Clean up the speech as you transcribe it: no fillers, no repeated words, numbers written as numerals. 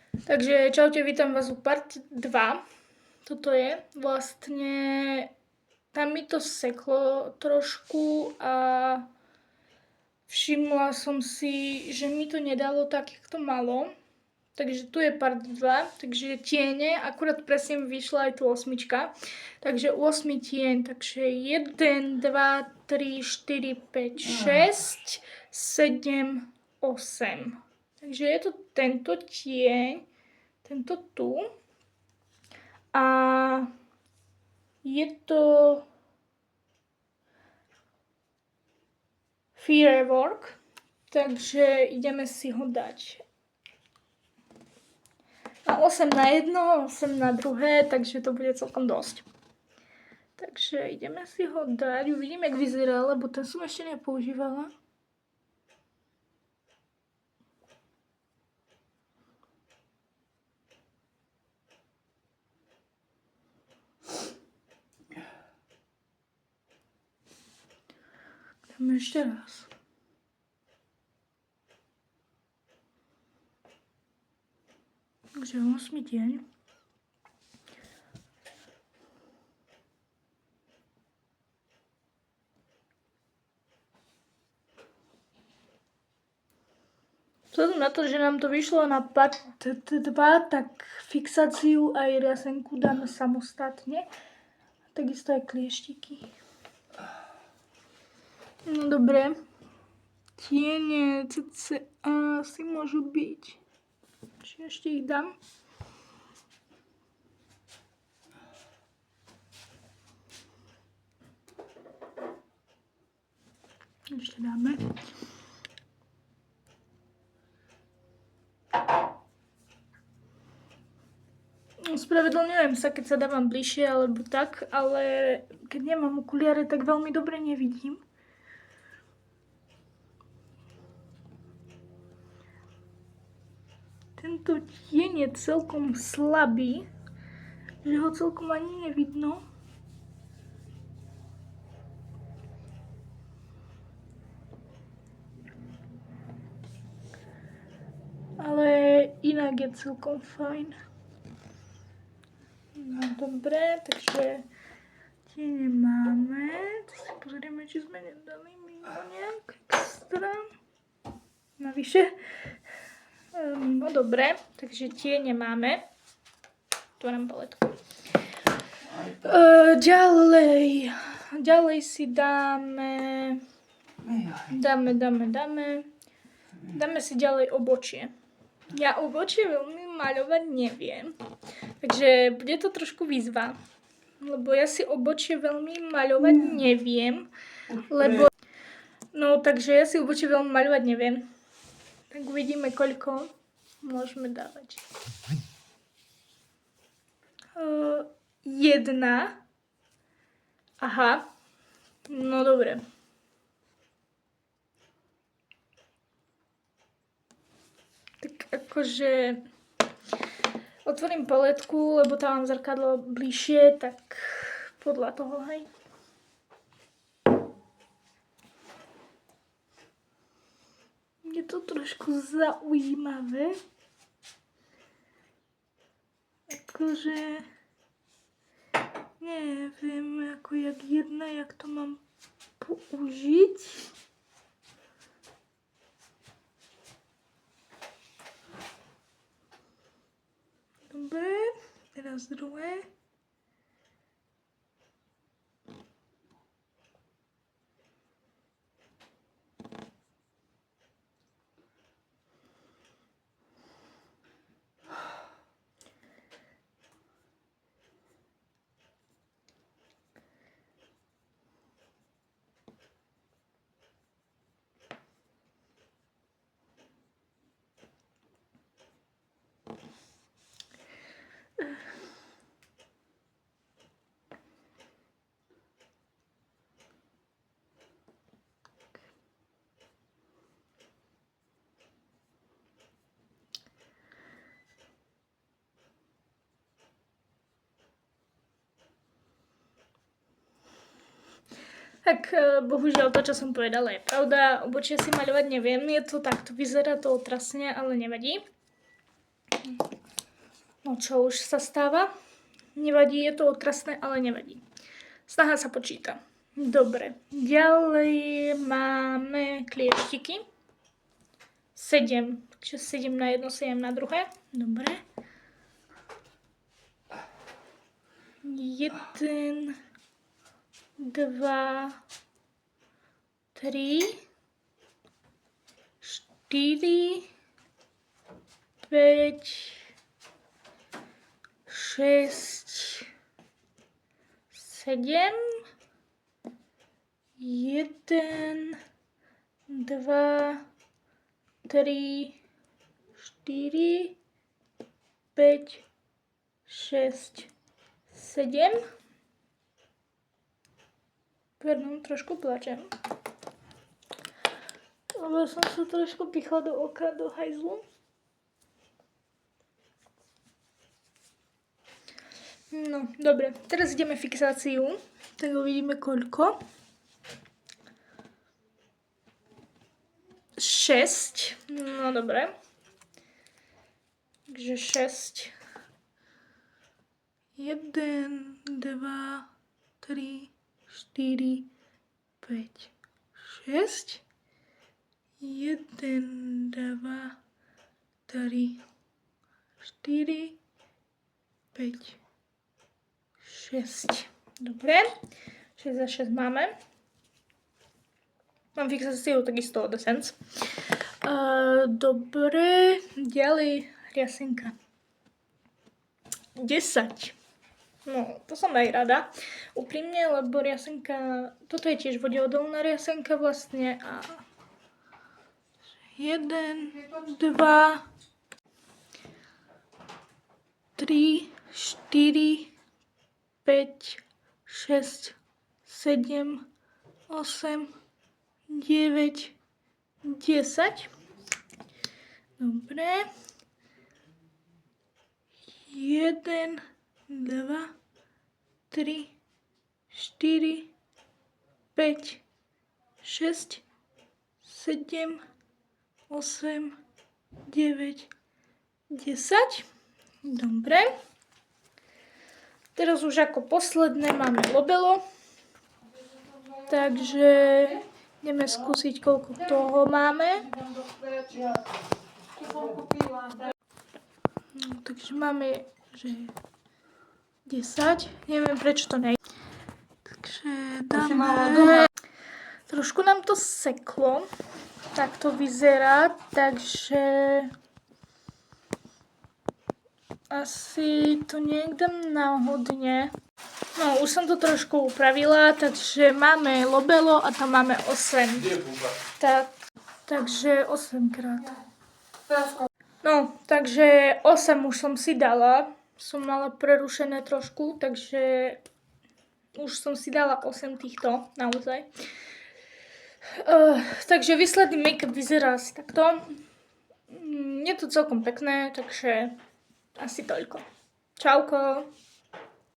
Takže čaute, vítam vás u part 2. Toto je vlastne, tam mi to seklo trošku a všimla som si, že mi to nedalo tak, jak to malo. Takže tu je part 2, takže tiene, akurát presne vyšla aj tu 8. Takže 8 tieň, takže 1, 2, 3, 4, 5, 6, 7, 8. Takže je to tento tieň, tento tu. A je to Firework, takže ideme si ho dať. A 8 na jedno, 8 na druhé, takže to bude celkom dosť. Takže ideme si ho dať, uvidím, jak vyzerá, lebo ten som ešte nepoužívala. Dáme ešte raz. Takže 8 deň. Vzhľadom na to, že nám to vyšlo na part 2, tak fixáciu aj riasenku dáme samostatne. Takisto aj klieštiky. No dobre. Tiene cca asi môžu byť. Či ešte ich dám? Ešte dáme. Spravedlňujem sa, keď sa dávam bližšie alebo tak, ale keď nemám okuliare, tak veľmi dobre nevidím. Tento tieň je celkom slabý, že ho celkom ani nevidno. Ale inak je celkom fajn. No dobre, takže tiene máme. To si pozrieme, či sme nedali mimo nejak extra. Navyše. No dobre, takže tiene máme. Otváram paletku. Ďalej si dáme si ďalej obočie. Ja obočie veľmi maľovať neviem, takže bude to trošku výzva, lebo ja si obočie veľmi maľovať neviem, takže ja si obočie veľmi maľovať neviem. Tak uvidíme, koľko môžeme dávať. 1. Aha. No dobre. Tak akože otvorím paletku, lebo tam mám zrkadlo bližšie, tak podľa toho, hej. Je to trošku zaujímavé. Akože neviem, jak to mám použiť. Dobre, teraz druhé. Tak bohužiaľ to, čo som povedala, je pravda. Obočie si maľovať neviem. Je to takto, vyzerá to otrasne, ale nevadí. No čo už sa stáva? Nevadí, je to otrasné, ale nevadí. Snaha sa počíta. Dobre, ďalej máme klieštiky. 7, takže 7 na jedno, 7 na druhé. Dobre. 1, 2, 3, 4, 5, 6, 7, 1, 2, 3, 4, 5, 6, 7. Pardon, trošku plačem. Lebo som sa trošku pichla do oka, do hajzlu. No, dobre. Teraz ideme fixáciu. Tak uvidíme koľko. 6. No, dobre. Takže 6. 1, 2, 3, 4, 5, 6. 1, 2, 3, 4, 5, 6. Dobre. 6 a 6 máme. Mám fixáciu takisto od Essence. Dobre. Ďalej riasenka. 10. No, to som aj rada. Úprimne, lebo riasenka, toto je tiež vodeodolná riasenka vlastne. A 1, 2, 3, 4, 5, 6, 7, 8, 9, 10. Dobre. 1, 2, 3, 4, 5, 6, 7, 8, 9, 10. Dobre. Teraz už ako posledné máme lobelo. Takže ideme skúsiť, koľko toho máme. No, takže máme, že 10. Neviem, prečo to nejde. Takže dáme... Trošku nám to seklo. Tak to vyzerá, takže... Asi to niekde náhodne. No, už som to trošku upravila, takže máme lobelo a tam máme 8. Takže 8 krát. No, takže 8 už som si dala. Som mala prerušené trošku, takže už som si dala 8 týchto, naozaj. Takže výsledný make-up vyzerá asi takto. Je to celkom pekné, takže asi toľko. Čauko.